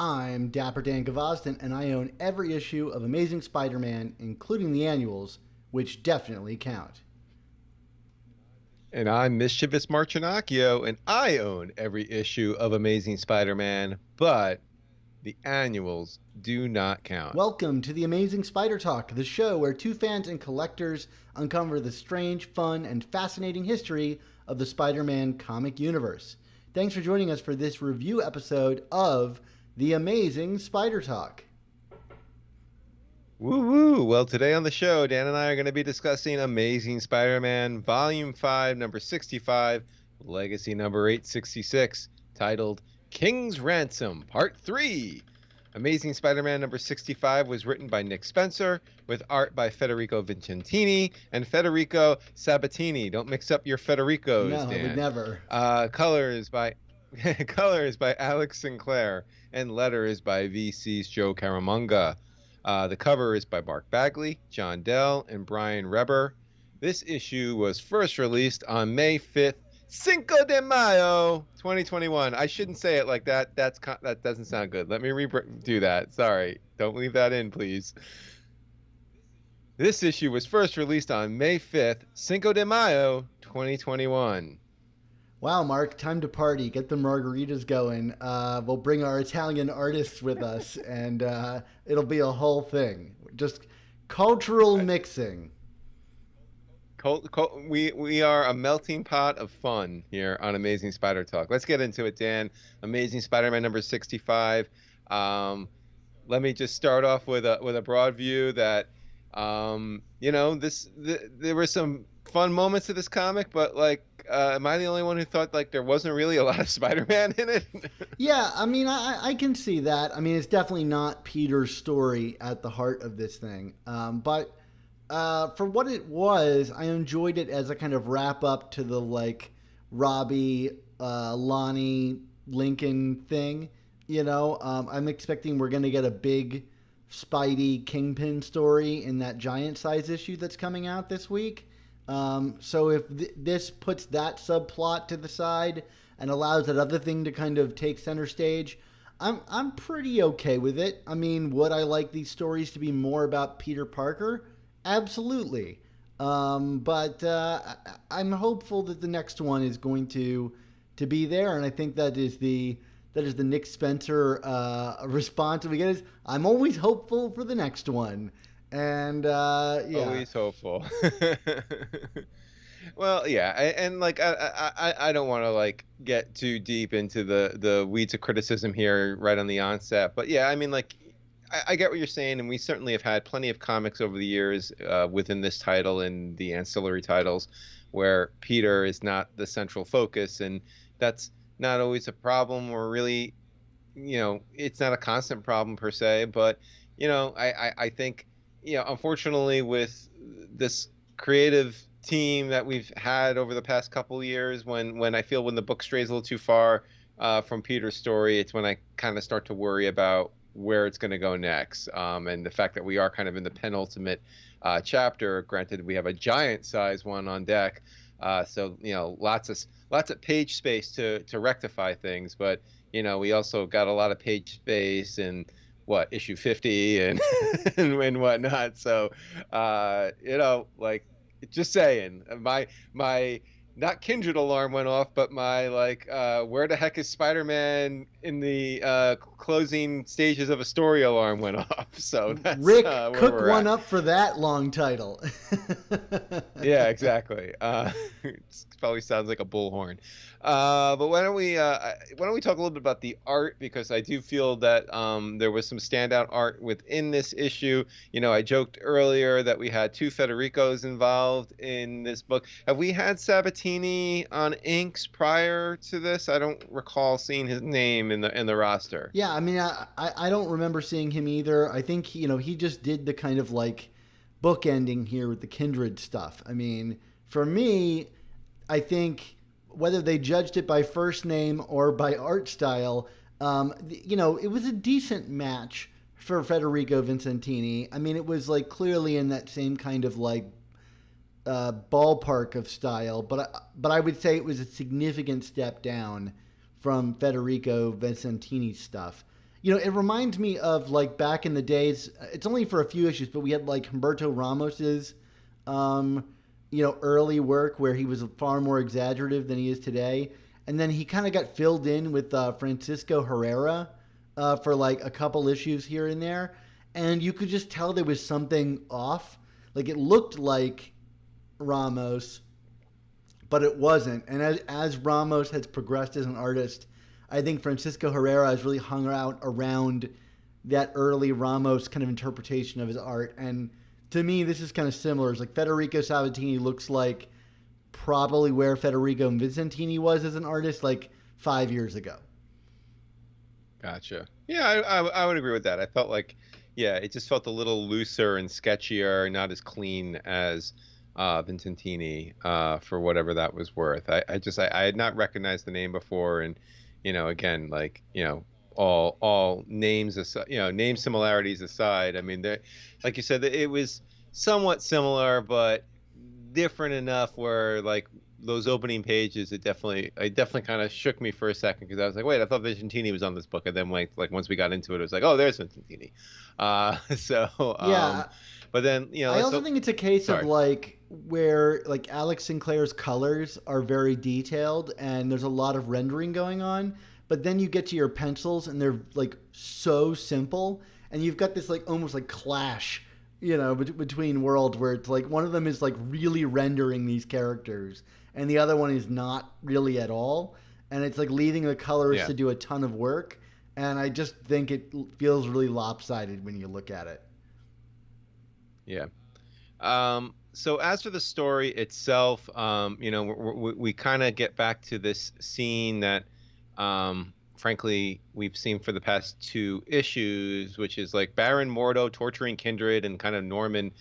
I'm Dapper Dan Gavosdin, and I own every issue of Amazing Spider-Man, including the annuals, which definitely count. And I'm Mischievous Marchinacchio, and I own every issue of Amazing Spider-Man, but the annuals do not count. Welcome to the Amazing Spider Talk, the show where two fans and collectors uncover the strange, fun, and fascinating history of the Spider-Man comic universe. Thanks for joining us for this review episode of the Amazing Spider Talk. Woo woo! Well, today on the show, Dan and I are going to be discussing Amazing Spider-Man Volume 5, number 65, Legacy number 866, titled King's Ransom, Part 3. Amazing Spider-Man number 65 was written by Nick Spencer, with art by Federico Vicentini and Federico Sabbatini. Don't mix up your Federicos, No, I Dan. would never. Colors by colors by Alex Sinclair, and letters by VC's Joe Caramagna. The cover is by Mark Bagley, John Dell, and Brian Reber. This issue was first released on May 5th, Cinco de Mayo, 2021. I shouldn't say it like that. That doesn't sound good. Let me do that. Sorry. Don't leave that in, please. This issue was first released on May 5th, Cinco de Mayo, 2021. Wow, Mark, time to party. Get the margaritas going. We'll bring our Italian artists with us, and it'll be a whole thing. Just cultural mixing. We are a melting pot of fun here on Amazing Spider Talk. Let's get into it, Dan. Amazing Spider-Man number 65. Let me just start off with a broad view that there were some fun moments of this comic, but am I the only one who thought there wasn't really a lot of Spider-Man in it? Yeah, I mean, I can see that. I mean, it's definitely not Peter's story at the heart of this thing. But for what it was, I enjoyed it as a kind of wrap up to the Robbie, Lonnie, Lincoln thing. I'm expecting we're going to get a big Spidey Kingpin story in that giant size issue that's coming out this week. So if this puts that subplot to the side and allows that other thing to kind of take center stage, I'm pretty okay with it. I mean, would I like these stories to be more about Peter Parker? Absolutely. But I'm hopeful that the next one is going to be there, and I think that is the Nick Spencer response we get is, I'm always hopeful for the next one. And yeah, always hopeful. Well, yeah, I don't want to get too deep into the weeds of criticism here right on the onset, but yeah, I mean, I get what you're saying, and we certainly have had plenty of comics over the years within this title and the ancillary titles where Peter is not the central focus, and that's not always a problem, or really, it's not a constant problem per se, but I think, unfortunately, with this creative team that we've had over the past couple of years, when I feel when the book strays a little too far from Peter's story, it's when I kind of start to worry about where it's going to go next. And the fact that we are kind of in the penultimate chapter, granted we have a giant size one on deck. So, lots of page space to rectify things, but, we also got a lot of page space in issue 50 and and whatnot. So, just saying, my not Kindred alarm went off, but my where the heck is Spider-Man in the closing stages of a story alarm went off. So that's Rick, where cook we're one at. up for that long title. Yeah, exactly. It probably sounds like a bullhorn. But why don't we talk a little bit about the art, because I do feel that there was some standout art within this issue. I joked earlier that we had two Federicos involved in this book. Have we had Sabbatini on inks prior to this? I don't recall seeing his name in the roster. Yeah, I mean, I don't remember seeing him either. I think he just did the kind of book ending here with the Kindred stuff. I mean, for me, I think whether they judged it by first name or by art style, it was a decent match for Federico Vicentini. I mean, it was clearly in that same kind of ballpark of style, but I would say it was a significant step down from Federico Vicentini's stuff. it reminds me of like back in the days. It's only for a few issues, but we had like Humberto Ramos's, um, early work where he was far more exaggerative than he is today, and then he kind of got filled in with Francisco Herrera for like a couple issues here and there, and you could just tell there was something off. Like it looked like Ramos, but it wasn't. And as Ramos has progressed as an artist, I think Francisco Herrera has really hung out around that early Ramos kind of interpretation of his art. And to me, this is kind of similar. It's like Federico Sabbatini looks like probably where Federico Vicentini was as an artist like 5 years ago. Gotcha. Yeah, I would agree with that. I felt like, yeah, it just felt a little looser and sketchier, not as clean as Vincentini, for whatever that was worth. I had not recognized the name before, and again, like all names aside, name similarities aside, I mean, like you said, it was somewhat similar, but different enough where like those opening pages, it definitely kind of shook me for a second because I was like, wait, I thought Vicentini was on this book, and then like once we got into it, it was like, oh, there's Vicentini. So Yeah, but then I also think it's a case of sorry. like where like Alex Sinclair's colors are very detailed and there's a lot of rendering going on, but then you get to your pencils and they're like so simple, and you've got this like almost like clash, between worlds where it's like one of them is like really rendering these characters and the other one is not really at all, and it's like leaving the colorists Yeah, to do a ton of work, and I just think it feels really lopsided when you look at it. yeah. So as for the story itself, we kind of get back to this scene that, frankly, we've seen for the past two issues, which is like Baron Mordo torturing Kindred and kind of Norman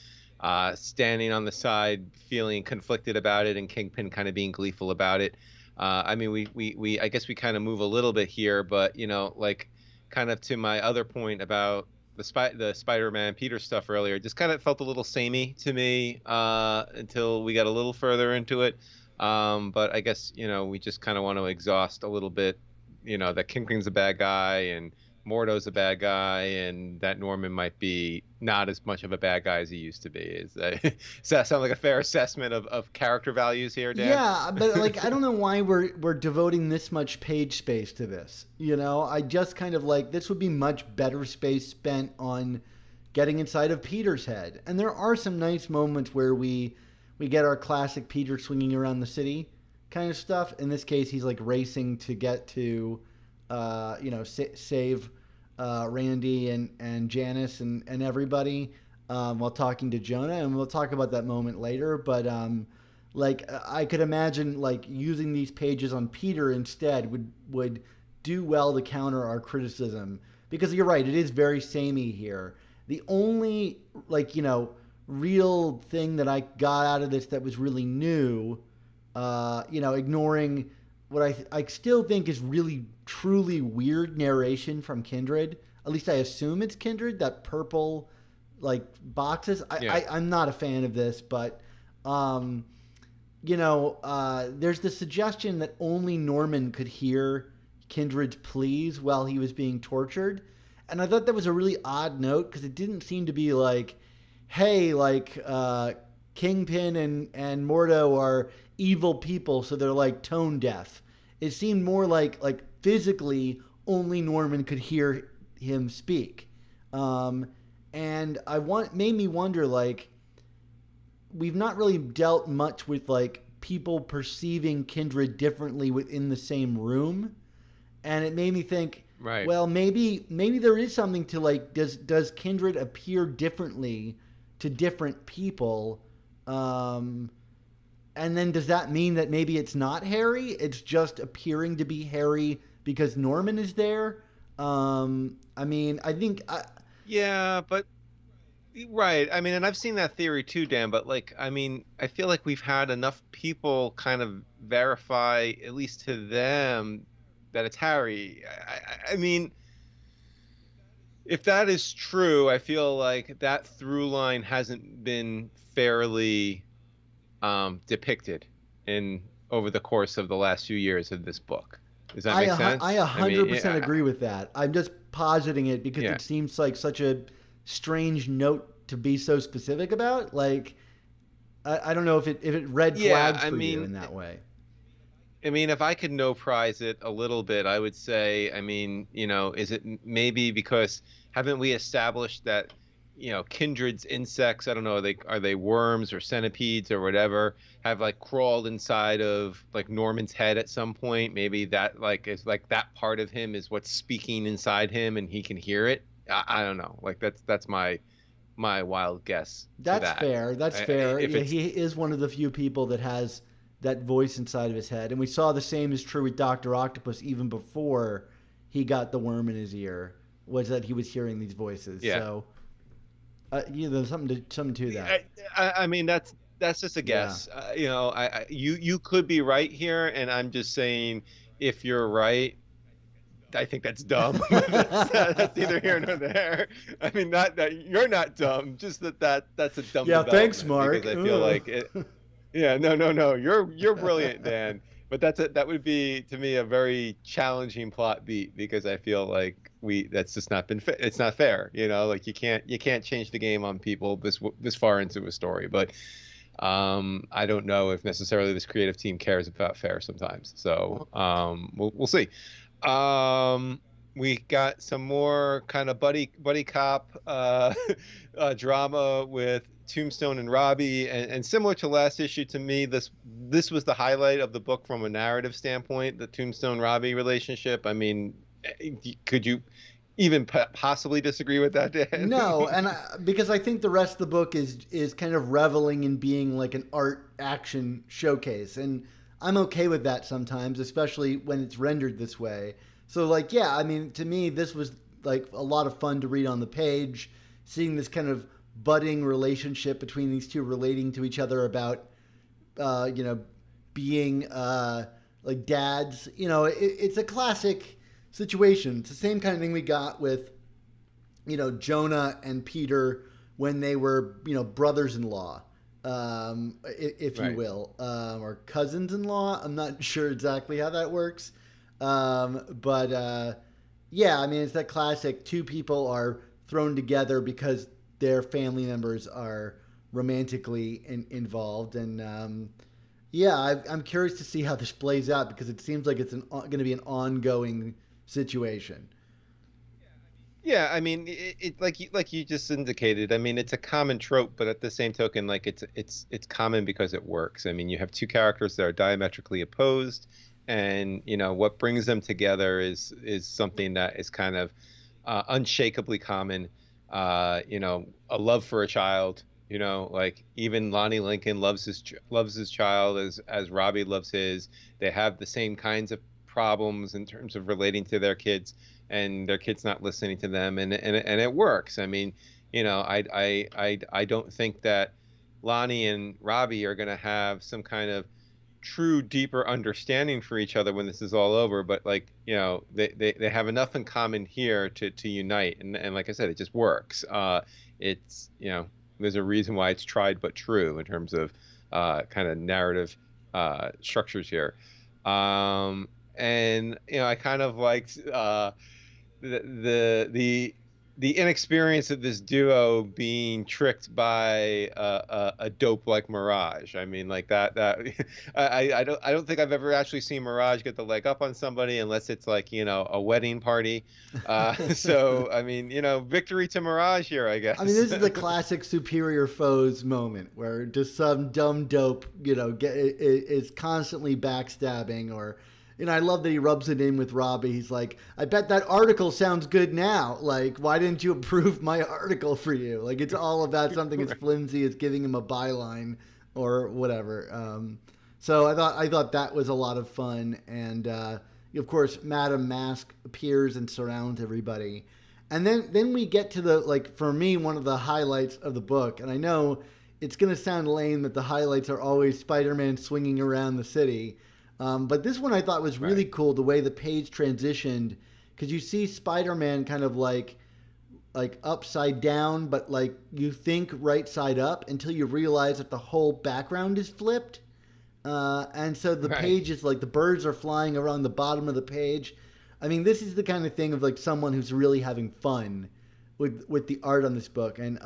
standing on the side, feeling conflicted about it, and Kingpin kind of being gleeful about it. I mean, we I guess we kind of move a little bit here, but like kind of to my other point about the Spider-Man Peter stuff earlier, just kind of felt a little samey to me until we got a little further into it. But I guess we just kind of want to exhaust a little bit, that Kingpin's a bad guy and Mordo's a bad guy, and that Norman might be not as much of a bad guy as he used to be. Does that sound like a fair assessment of character values here, Dan? Yeah, but like I don't know why we're devoting this much page space to this. I just kind of like this would be much better space spent on getting inside of Peter's head. And there are some nice moments where we get our classic Peter swinging around the city kind of stuff. In this case, he's like racing to get to save Randy and Janice and everybody, while talking to Jonah, and we'll talk about that moment later. But like I could imagine like using these pages on Peter instead would do well to counter our criticism, because you're right, it is very samey here. The only like real thing that I got out of this that was really new, ignoring what I still think is really truly weird narration from Kindred. At least I assume it's Kindred. That purple like boxes. Yeah. I'm not a fan of this, but there's the suggestion that only Norman could hear Kindred's pleas while he was being tortured, and I thought that was a really odd note because it didn't seem to be like, hey, like Kingpin and Mordo are evil people, so they're like tone deaf. It seemed more like physically only Norman could hear him speak, and made me wonder, like, we've not really dealt much with like people perceiving Kindred differently within the same room, and it made me think, Right. well, maybe there is something to like, does Kindred appear differently to different people, and then does that mean that maybe it's not Harry? It's just appearing to be Harry because Norman is there. I mean, I think Yeah, but right. I mean, and I've seen that theory too, Dan, but like, I mean, I feel like we've had enough people kind of verify, at least to them, that it's Harry. I mean, if that is true, I feel like that through line hasn't been fairly depicted in over the course of the last few years of this book. Does that make I sense? I mean, 100% yeah, agree with that. I'm just positing it because yeah, it seems like such a strange note to be so specific about. Like, I don't know if it red yeah. flags for you in that way. I mean, if I could no prize it a little bit, I would say, I mean, is it maybe because haven't we established that, kindreds, insects, I don't know, are they worms or centipedes or whatever, have like crawled inside of like Norman's head at some point? Maybe that like is like that part of him is what's speaking inside him and he can hear it. I don't know. Like that's my wild guess to That's that. fair. That's fair. If Yeah, it's he is one of the few people that has that voice inside of his head. And we saw the same is true with Dr. Octopus even before he got the worm in his ear, was that he was hearing these voices. yeah. So, there's something to that. I mean that's just a Yeah. guess. You could be right here, and I'm just saying if you're right, I think that's dumb. That's neither here nor there. I mean, not that you're not dumb, just that's a dumb Yeah, thanks, development Mark. because I feel like it. Yeah, no, no, no. You're brilliant, Dan. But that would be to me a very challenging plot beat because I feel like that's just not been it's not fair, like you can't change the game on people this far into a story. But I don't know if necessarily this creative team cares about fair sometimes. So we'll see. Um, we got some more kind of buddy cop drama with Tombstone and Robbie, and similar to last issue, to me, this was the highlight of the book from a narrative standpoint, the Tombstone Robbie relationship. I mean, could you even possibly disagree with that, Dan? No, and because I think the rest of the book is kind of reveling in being like an art action showcase, and I'm okay with that sometimes, especially when it's rendered this way. So like, yeah, I mean, to me, this was like a lot of fun to read on the page, seeing this kind of budding relationship between these two relating to each other about, you know, being like dads. You know, it's a classic situation. It's the same kind of thing we got with, you know, Jonah and Peter when they were, you know, brothers-in-law, if you Right. will, or cousins-in-law. I'm not sure exactly how that works. But yeah, I mean, it's that classic two people are thrown together because their family members are romantically involved. And yeah, I'm curious to see how this plays out because it seems like it's going to be an ongoing situation. Yeah, I mean, like you just indicated. I mean, it's a common trope, but at the same token, like it's common because it works. I mean, you have two characters that are diametrically opposed, and what brings them together is something that is kind of unshakably common. A love for a child. Like even Lonnie Lincoln loves his child as Robbie loves his. They have the same kinds of problems in terms of relating to their kids and their kids not listening to them, and it works. I mean, I don't think that Lonnie and Robbie are going to have some kind of true deeper understanding for each other when this is all over, but like they have enough in common here to unite, and like I said, it just works. It's there's a reason why it's tried but true in terms of kind of narrative structures here. And I kind of liked the inexperience of this duo being tricked by a dope like Mirage. I mean, like that I don't think I've ever actually seen Mirage get the leg up on somebody unless it's like a wedding party. So I mean, victory to Mirage here, I guess. I mean, this is the classic superior foes moment where just some dumb dope, is constantly backstabbing or. I love that he rubs it in with Robbie. He's like, I bet that article sounds good now. Like, why didn't you approve my article for you? Like, it's all about something as flimsy as giving him a byline or whatever. So I thought that was a lot of fun. And, of course, Madame Mask appears and surrounds everybody. And then we get to for me, one of the highlights of the book. And I know it's going to sound lame that the highlights are always Spider-Man swinging around the city. But this one I thought was really cool, the way the page transitioned, because you see Spider-Man kind of like upside down, but like you think right side up until you realize that the whole background is flipped. And so the Right. page is like the birds are flying around the bottom of the page. I mean, this is the kind of thing of like someone who's really having fun with the art on this book, and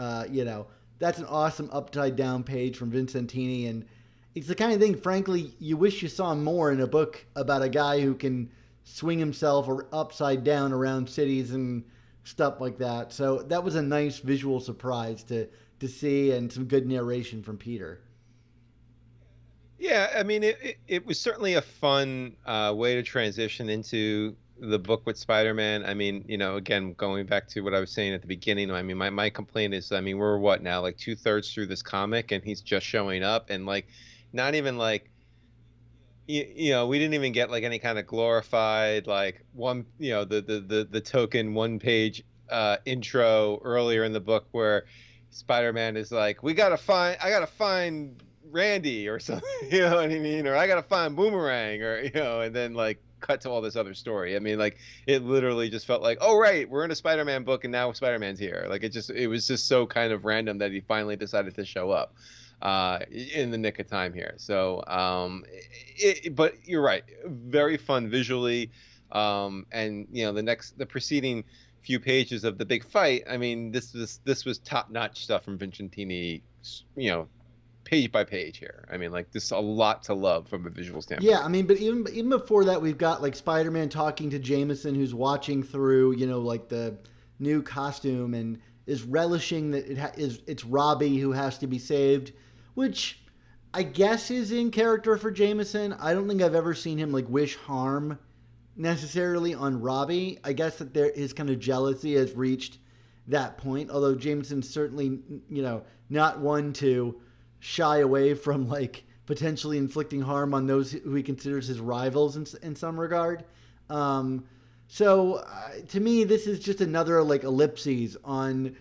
that's an awesome upside down page from Vicentini, and it's the kind of thing, frankly, you wish you saw more in a book about a guy who can swing himself or upside down around cities and stuff like that. So that was a nice visual surprise to see, and some good narration from Peter. Yeah, I mean, it was certainly a fun way to transition into the book with Spider-Man. I mean, again, going back to what I was saying at the beginning, I mean, my complaint is, I mean, we're what now, like two-thirds through this comic, and he's just showing up, and like, not even like, we didn't even get like any kind of glorified like one, the token one page intro earlier in the book where Spider-Man is like, I gotta find Randy or something, you know what I mean? Or I gotta find Boomerang, or and then like cut to all this other story. I mean, like it literally just felt like, oh right, we're in a Spider-Man book and now Spider-Man's here. Like it was just so kind of random that he finally decided to show up in the nick of time here. So, but you're right, very fun visually, and the preceding few pages of the big fight. I mean, this was top notch stuff from Vincentini, you know, page by page here. I mean, like this a lot to love from a visual Yeah, standpoint. I mean, but even before that, we've got like Spider-Man talking to Jameson, who's watching through, like the new costume, and is relishing that it's Robbie who has to be saved, which I guess is in character for Jameson. I don't think I've ever seen him like wish harm necessarily on Robbie. I guess that his kind of jealousy has reached that point. Although Jameson's certainly, not one to shy away from like potentially inflicting harm on those who he considers his rivals in some regard. To me, this is just another like ellipses on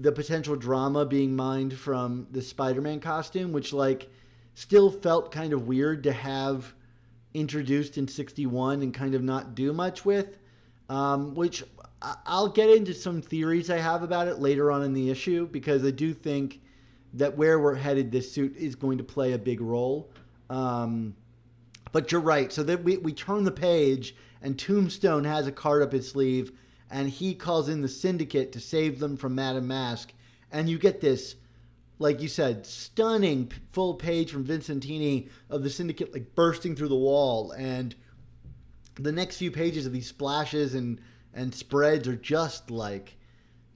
the potential drama being mined from the Spider-Man costume, which like still felt kind of weird to have introduced in 61 and kind of not do much with. Which I'll get into some theories I have about it later on in the issue, because I do think that where we're headed, this suit is going to play a big role. But you're right. So that we turn the page, and Tombstone has a card up his sleeve, and he calls in the Syndicate to save them from Madame Mask. And you get this, like you said, stunning full page from Vicentini of the Syndicate like bursting through the wall. And the next few pages of these splashes and spreads are just like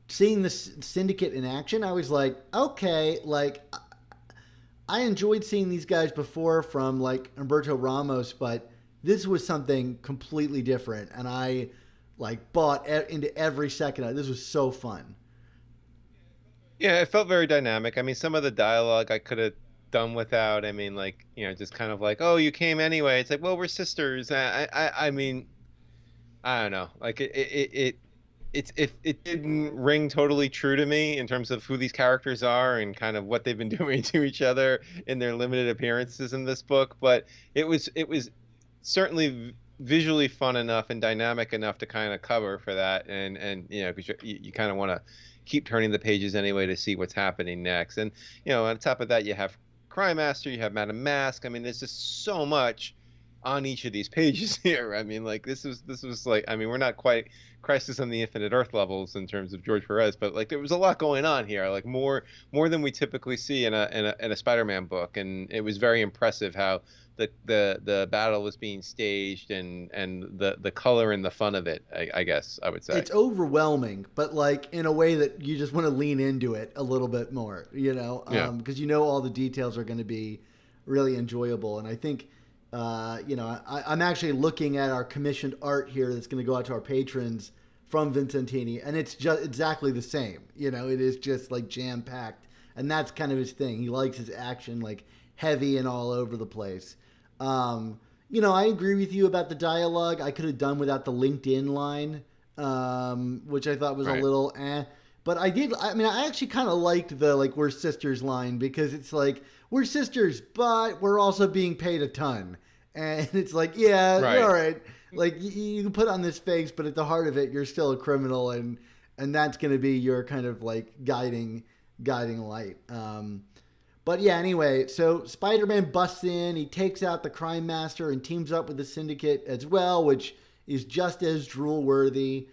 seeing the Syndicate in action. I was like, okay, like I enjoyed seeing these guys before from like Humberto Ramos, but this was something completely different, and I like bought into every second of it. This was so fun. Yeah, it felt very dynamic. I mean, some of the dialogue I could have done without. I mean, like, just kind of like, oh, you came anyway. It's like, well, we're sisters. I mean, I don't know. Like it didn't ring totally true to me in terms of who these characters are and kind of what they've been doing to each other in their limited appearances in this book. But it was certainly visually fun enough and dynamic enough to kind of cover for that, and because you kind of want to keep turning the pages anyway to see what's happening next. And on top of that, you have Crime Master, you have Madame Mask. I mean, there's just so much on each of these pages here. I mean, like this was like, I mean, we're not quite Crisis on the Infinite Earth levels in terms of George Perez, but like there was a lot going on here, like more than we typically see in a Spider-Man book, and it was very impressive how the battle was being staged, and the color and the fun of it, I guess I would say. It's overwhelming, but like in a way that you just want to lean into it a little bit more, Yeah. because all the details are going to be really enjoyable. And I think, I'm actually looking at our commissioned art here that's going to go out to our patrons from Vicentini, and it's just exactly the same. It is just like jam packed, and that's kind of his thing. He likes his action like heavy and all over the place. I agree with you about the dialogue. I could have done without the LinkedIn line, which I thought was a Right. little eh. But I did. I mean, I actually kind of liked the like "we're sisters" line, because it's like we're sisters, but we're also being paid a ton, and it's like, yeah, Right. all right. Like you can put on this face, but at the heart of it, you're still a criminal, and that's going to be your kind of like guiding light. But yeah, anyway, so Spider-Man busts in, he takes out the Crime Master and teams up with the Syndicate as well, which is just as drool-worthy.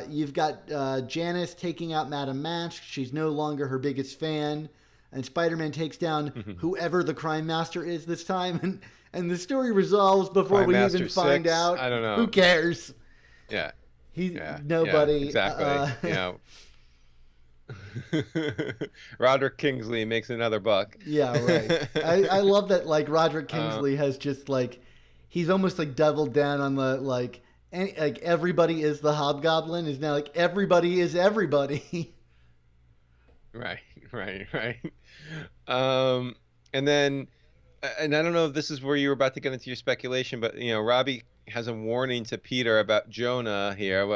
You've got Janice taking out Madame Mask. She's no longer her biggest fan. And Spider-Man takes down whoever the Crime Master is this time. And the story resolves before Prime we Master even find 6? out. I don't know. Who cares? Yeah. He's Yeah. nobody. Yeah, exactly. Roderick Kingsley makes another buck. Yeah, right. I love that, like, Roderick Kingsley has just, like, he's almost, like, doubled down on the, like everybody is the Hobgoblin is now, like, everybody is everybody. Right. And then, and I don't know if this is where you were about to get into your speculation, but, Robbie has a warning to Peter about Jonah here,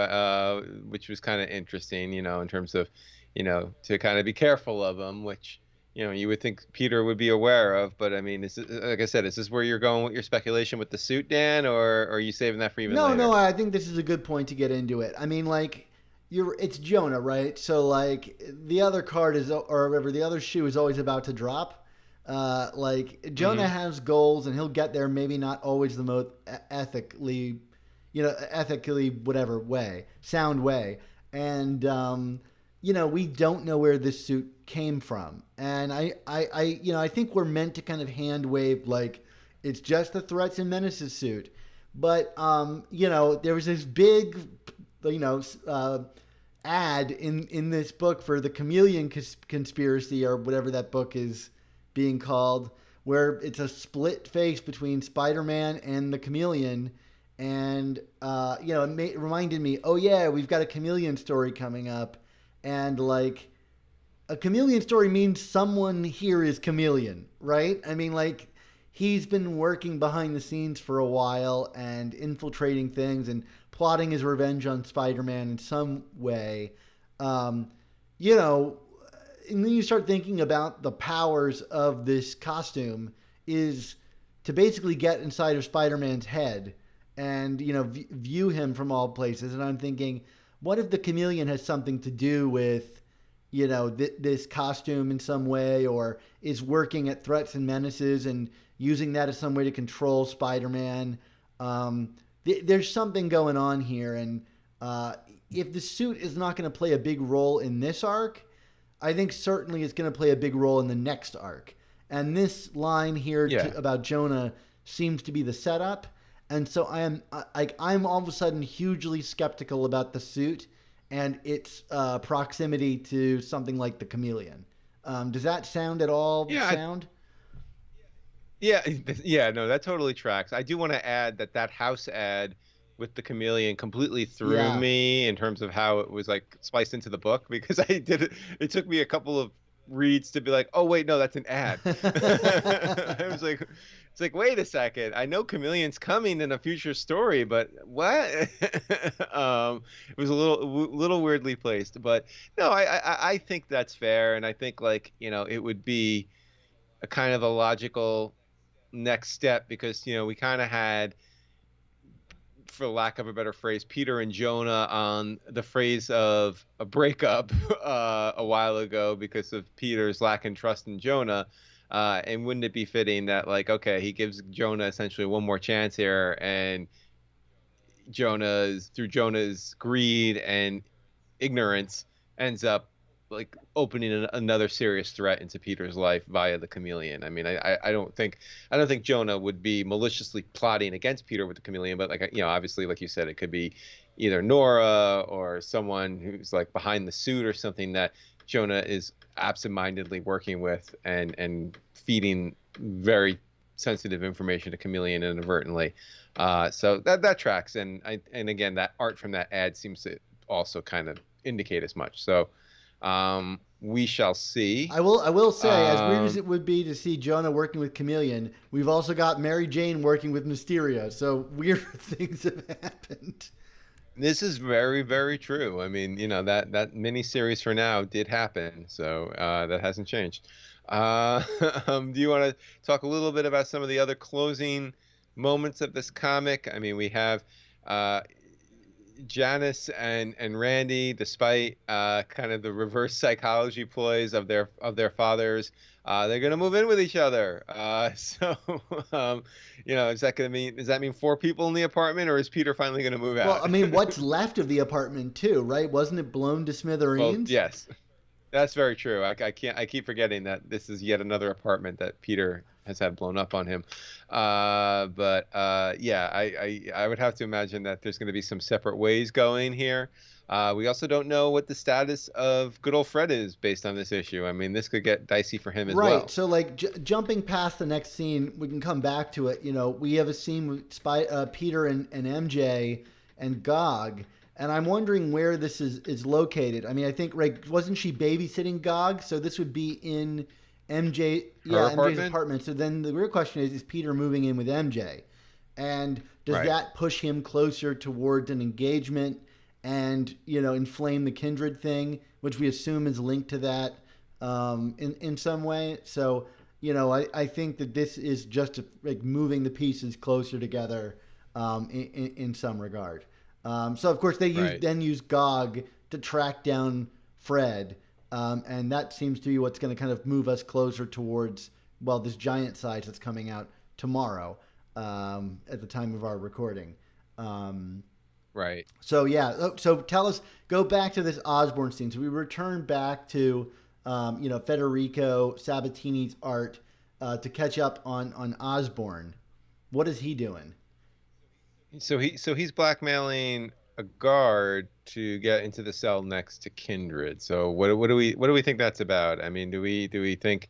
which was kind of interesting, in terms of, to kind of be careful of him, which, you would think Peter would be aware of. But I mean, like I said, is this where you're going with your speculation with the suit, Dan, or are you saving that for even later? No, I think this is a good point to get into it. I mean, like, it's Jonah, right? So, like, the other card is, or whatever, the other shoe is always about to drop. Like, Jonah has goals, and he'll get there, maybe not always the most ethically whatever way, sound way. And, we don't know where this suit came from. And I think we're meant to kind of hand wave, like, it's just the Threats and Menaces suit. But, there was this big, ad in this book for the Chameleon Conspiracy, or whatever that book is being called, where it's a split face between Spider-Man and the Chameleon. And, it reminded me, oh yeah, we've got a Chameleon story coming up. And, like, a Chameleon story means someone here is Chameleon, right? I mean, like, he's been working behind the scenes for a while and infiltrating things and plotting his revenge on Spider-Man in some way. And then you start thinking about the powers of this costume is to basically get inside of Spider-Man's head and, view him from all places. And I'm thinking, what if the Chameleon has something to do with, this costume in some way, or is working at Threats and Menaces and using that as some way to control Spider-Man? There's something going on here. And if the suit is not going to play a big role in this arc, I think certainly it's going to play a big role in the next arc. And this line here about Jonah seems to be the setup. And so I'm all of a sudden hugely skeptical about the suit and its proximity to something like the Chameleon. Does that sound at all sound? Yeah, no, that totally tracks. I do want to add that house ad with the Chameleon completely threw me in terms of how it was, like, spliced into the book, because it took me a couple of reads to be like, oh wait, no, that's an ad. I was like, it's like, wait a second, I know Chameleon's coming in a future story, but what? It was a little weirdly placed, but no, I think that's fair. And I think, like, it would be a kind of a logical next step, because, we kind of had, for lack of a better phrase, Peter and Jonah on the phrase of a breakup a while ago because of Peter's lack of trust in Jonah. And wouldn't it be fitting that, like, okay, he gives Jonah essentially one more chance here, and through Jonah's greed and ignorance, ends up, like, opening another serious threat into Peter's life via the Chameleon. I mean, I don't think Jonah would be maliciously plotting against Peter with the Chameleon, but, like, obviously, like you said, it could be either Nora or someone who's, like, behind the suit or something that Jonah is absentmindedly working with and feeding very sensitive information to Chameleon inadvertently. So that tracks, and again, that art from that ad seems to also kind of indicate as much. So. We shall see. I will say, as weird as it would be to see Jonah working with Chameleon, we've also got Mary Jane working with Mysterio. So weird things have happened. This is very, very true. I mean, that miniseries for now did happen, so that hasn't changed. Do you want to talk a little bit about some of the other closing moments of this comic? I mean, we have Janice and Randy, despite kind of the reverse psychology ploys of their fathers, they're gonna move in with each other. So, um, is that gonna mean does that mean four people in the apartment, or is Peter finally gonna move Well, out? I mean, what's left of the apartment too, right? Wasn't it blown to Well, smithereens? yes, that's very true. I can't. I keep forgetting that this is yet another apartment that Peter has had blown up on him. But yeah, I would have to imagine that there's going to be some separate ways going here. We also don't know what the status of good old Fred is based on this issue. I mean, this could get dicey for him as Right. well. So, like, jumping past the next scene, we can come back to it. We have a scene with Peter and MJ and Gog, and I'm wondering where this is located. I mean, I think, right, wasn't she babysitting Gog? So this would be in Her MJ's apartment, apartment. So then the real question is Peter moving in with MJ? And does right? that push him closer towards an engagement and, inflame the kindred thing, which we assume is linked to that in some way? So, I think that this is just like moving the pieces closer together in some regard. So, of course, they Right. then use GOG to track down Fred. And that seems to be what's going to kind of move us closer towards, well, this giant size that's coming out tomorrow at the time of our recording. Right. So yeah, so tell us, go back to this Osborne scene. So we return back to, Federico Sabbatini's art to catch up on Osborne. What is he doing? So he's blackmailing a guard to get into the cell next to Kindred. So what do we think that's about? I mean, do we think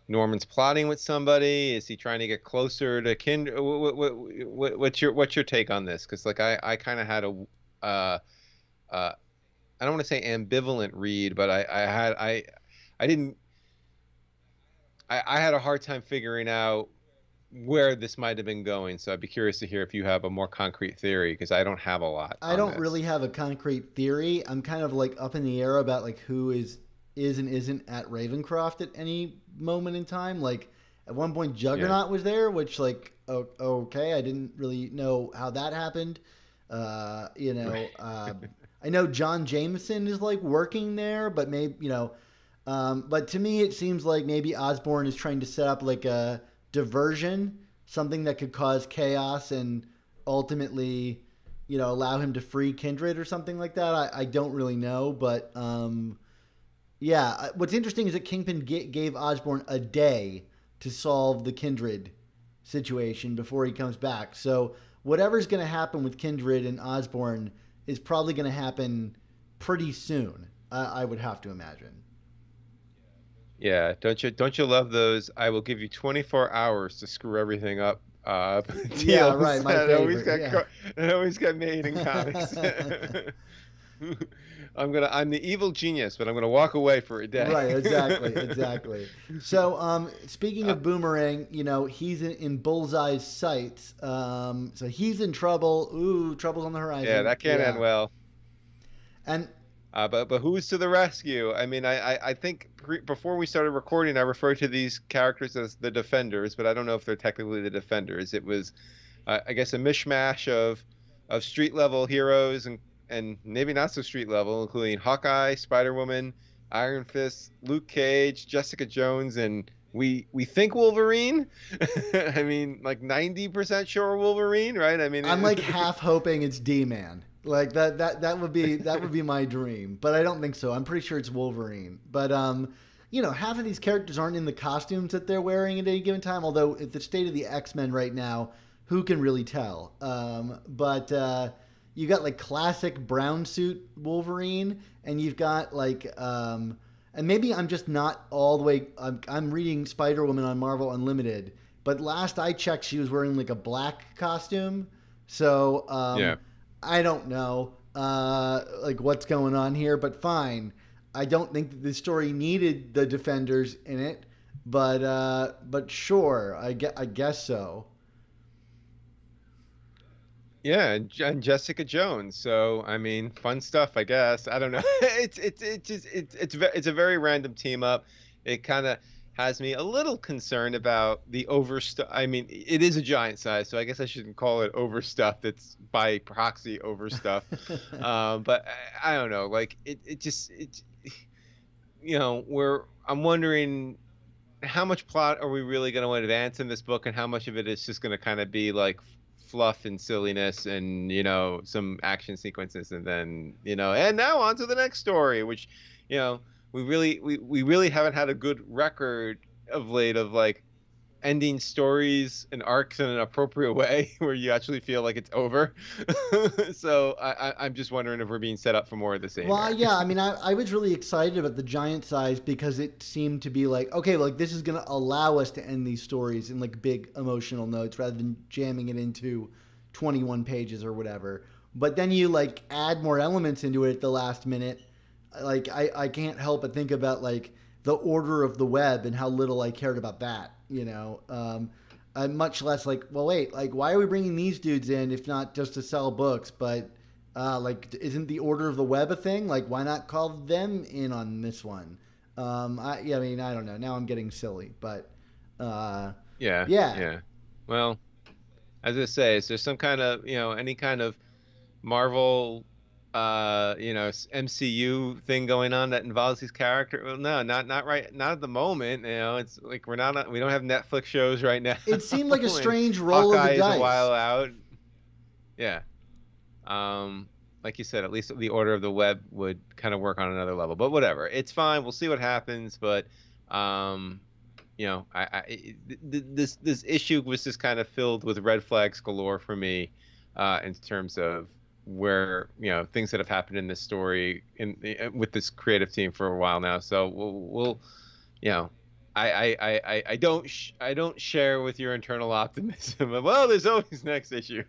Norman's plotting with somebody? Is he trying to get closer to Kindred? What's your take on this? Because like I kind of had a uh, uh, I don't want to say ambivalent read, but I didn't I had a hard time figuring out where this might have been going. So I'd be curious to hear if you have a more concrete theory because I don't have a lot I on don't this. really have a concrete theory. I'm kind of like up in the air about like who is and isn't at Ravencroft at any moment in time. Like at one point Yeah. Juggernaut was there, which like okay, I didn't really know how that happened. Uh, you know, uh, I know John Jameson is like working there, but maybe but to me it seems like maybe Osborne is trying to set up like a diversion, something that could cause chaos and ultimately allow him to free Kindred or something like that. I don't really know, but yeah. What's interesting is that Kingpin gave Osborne a day to solve the Kindred situation before he comes back. So whatever's going to happen with Kindred and Osborne is probably going to happen pretty soon. I would have to imagine. Yeah, don't you love those? I will give you 24 hours to screw everything up. Yeah, Deals right. My favorite. Yeah. that always got made in comics. I'm the evil genius, but I'm gonna walk away for a day. Right, exactly, exactly. So, speaking Uh, of Boomerang, he's in Bullseye's sights. So he's in trouble. Ooh, trouble's on the yeah, horizon. that can't end Yeah, well. and But who's to the rescue? I mean, I think before we started recording, I referred to these characters as the Defenders, but I don't know if they're technically the Defenders. It was, I guess, a mishmash of street level heroes and maybe not so street level, including Hawkeye, Spider Woman, Iron Fist, Luke Cage, Jessica Jones, and we think Wolverine. I mean, like 90% sure Wolverine, right? I mean, I'm like half hoping it's D-Man. Like that would be my dream, but I don't think so. I'm pretty sure it's Wolverine. But half of these characters aren't in the costumes that they're wearing at any given time. Although, at the state of the X-Men right now, who can really tell? But you got like classic brown suit Wolverine, and you've got like and maybe I'm just not all the way. I'm reading Spider Woman on Marvel Unlimited, but last I checked, she was wearing like a black costume. So yeah. I don't know like what's going on here, but fine. I don't think that the story needed the Defenders in it, but sure, I guess so. Yeah, and Jessica Jones. So I mean, fun stuff, I guess. I don't know. It's just it's a very random team up. It kind of has me a little concerned about the overstuff. I mean, it is a giant size, so I guess I shouldn't call it overstuffed. It's by proxy overstuffed. But I don't know. Like it just I'm wondering how much plot are we really going to advance in this book, and how much of it is just going to kind of be like fluff and silliness and some action sequences, and then and now on to the next story, which we really haven't had a good record of late of like ending stories and arcs in an appropriate way where you actually feel like it's over. So I'm just wondering if we're being set up for more of the same. Well, here. yeah, I mean, I was really excited about the giant size because it seemed to be like, okay, like this is going to allow us to end these stories in like big emotional notes rather than jamming it into 21 pages or whatever. But then you like add more elements into it at the last minute. Like I can't help but think about like the order of the web and how little I cared about that, I'm much less like, well, wait, like why are we bringing these dudes in if not just to sell books? But like, isn't the order of the web a thing? Like, why not call them in on this one? I mean, I don't know. Now I'm getting silly, but Yeah. Well, as I say, is there some kind of any kind of Marvel MCU thing going on that involves these characters? Well, no, not right, not at the moment. It's like we don't have Netflix shows right now. It seemed like a And strange roll Hawkeye of the is dice. a while out. Yeah. Like you said, at least the order of the web would kind of work on another level. But whatever, it's fine. We'll see what happens. But this issue was just kind of filled with red flags galore for me, in terms of where things that have happened in this story with this creative team for a while now. So we'll I don't share with your internal optimism of, well, there's always next issue.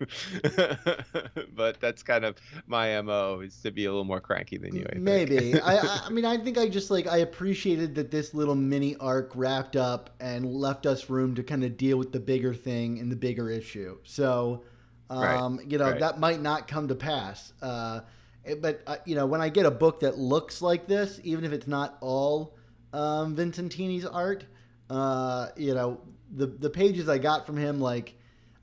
But that's kind of my MO, is to be a little more cranky than you, I think. Maybe. I mean, I think I just like, I appreciated that this little mini arc wrapped up and left us room to kind of deal with the bigger thing in the bigger issue. So, Right. that might not come to pass. But when I get a book that looks like this, even if it's not all Vicentini's art, the pages I got from him, like,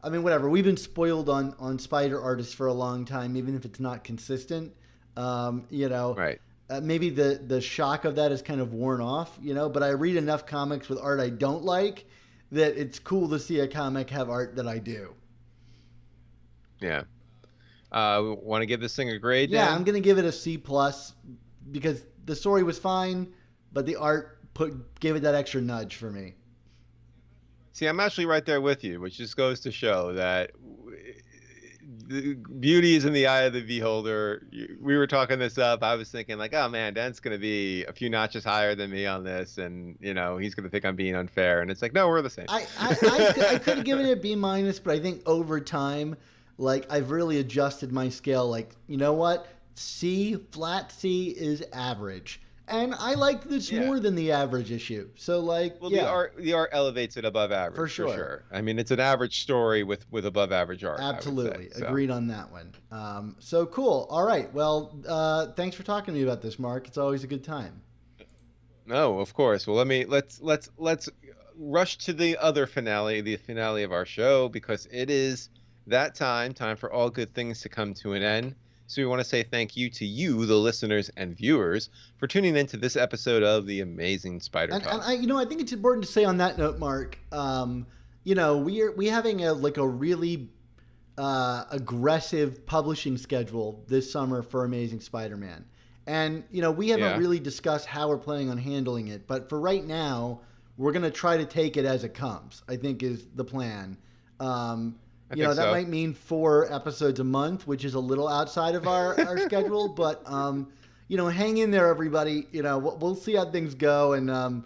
I mean, whatever. We've been spoiled on spider artists for a long time, even if it's not consistent. Right. Maybe the shock of that is kind of worn off, but I read enough comics with art I don't like that it's cool to see a comic have art that I do. Yeah. Want to give this thing a grade? Yeah, Dan? I'm going to give it a C plus because the story was fine, but the art gave it that extra nudge for me. See, I'm actually right there with you, which just goes to show that the beauty is in the eye of the beholder. We were talking this up. I was thinking like, oh man, Dan's going to be a few notches higher than me on this, and he's going to think I'm being unfair. And it's like, no, we're the same. I could have given it a B minus, but I think over time, like, I've really adjusted my scale. Like, you know what? Flat C is average. And I like this more than the average issue. So, like, well, yeah. the art elevates it above average For sure. I mean, it's an average story with above average art. Absolutely. Say, so. Agreed on that one. So cool. All right. Well, thanks for talking to me about this, Mark. It's always a good time. No, of course. Well, let's rush to the other finale, the finale of our show, because it is that time for all good things to come to an end. So we want to say thank you to you, the listeners and viewers, for tuning in to this episode of The Amazing Spider-Talk. And I think it's important to say on that note, Mark, we having a really aggressive publishing schedule this summer for Amazing Spider-Man. And, we haven't really discussed how we're planning on handling it. But for right now, we're going to try to take it as it comes, I think is the plan. That might mean 4 episodes a month, which is a little outside of our schedule. But, hang in there, everybody. We'll see how things go. And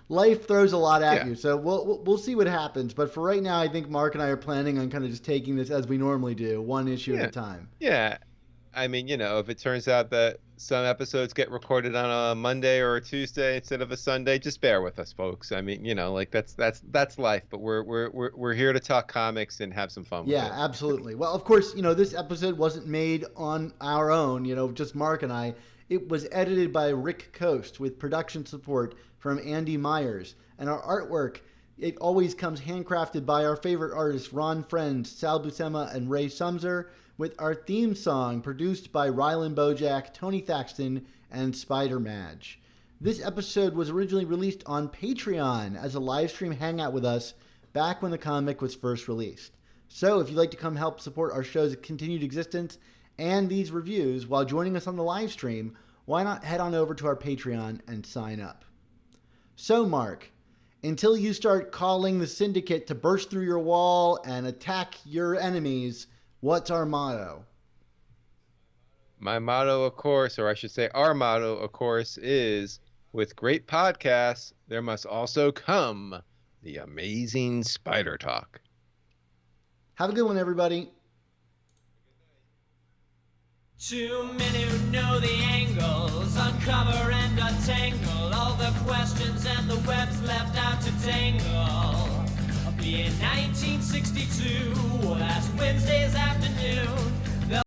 life throws a lot at you. So we'll see what happens. But for right now, I think Mark and I are planning on kind of just taking this as we normally do, one issue at a time. Yeah. I mean, if it turns out that some episodes get recorded on a Monday or a Tuesday instead of a Sunday, just bear with us, folks. I mean, that's life. But we're here to talk comics and have some fun with it. Yeah, absolutely. Well, of course, this episode wasn't made on our own. Just Mark and I. It was edited by Rick Coast with production support from Andy Myers. And our artwork, it always comes handcrafted by our favorite artists, Ron Friend, Sal Buscema, and Ray Sumser, with our theme song produced by Rylan Bojack, Tony Thaxton, and Spider Madge. This episode was originally released on Patreon as a live stream hangout with us back when the comic was first released. So if you'd like to come help support our show's continued existence and these reviews while joining us on the live stream, why not head on over to our Patreon and sign up? So Mark, until you start calling the Syndicate to burst through your wall and attack your enemies, what's our motto? My motto, of course, or I should say our motto, of course, is with great podcasts, there must also come the amazing Spider Talk. Have a good one, everybody. Two men who know the angles, uncover and untangle all the questions and the webs left out to dangle. Be it 1962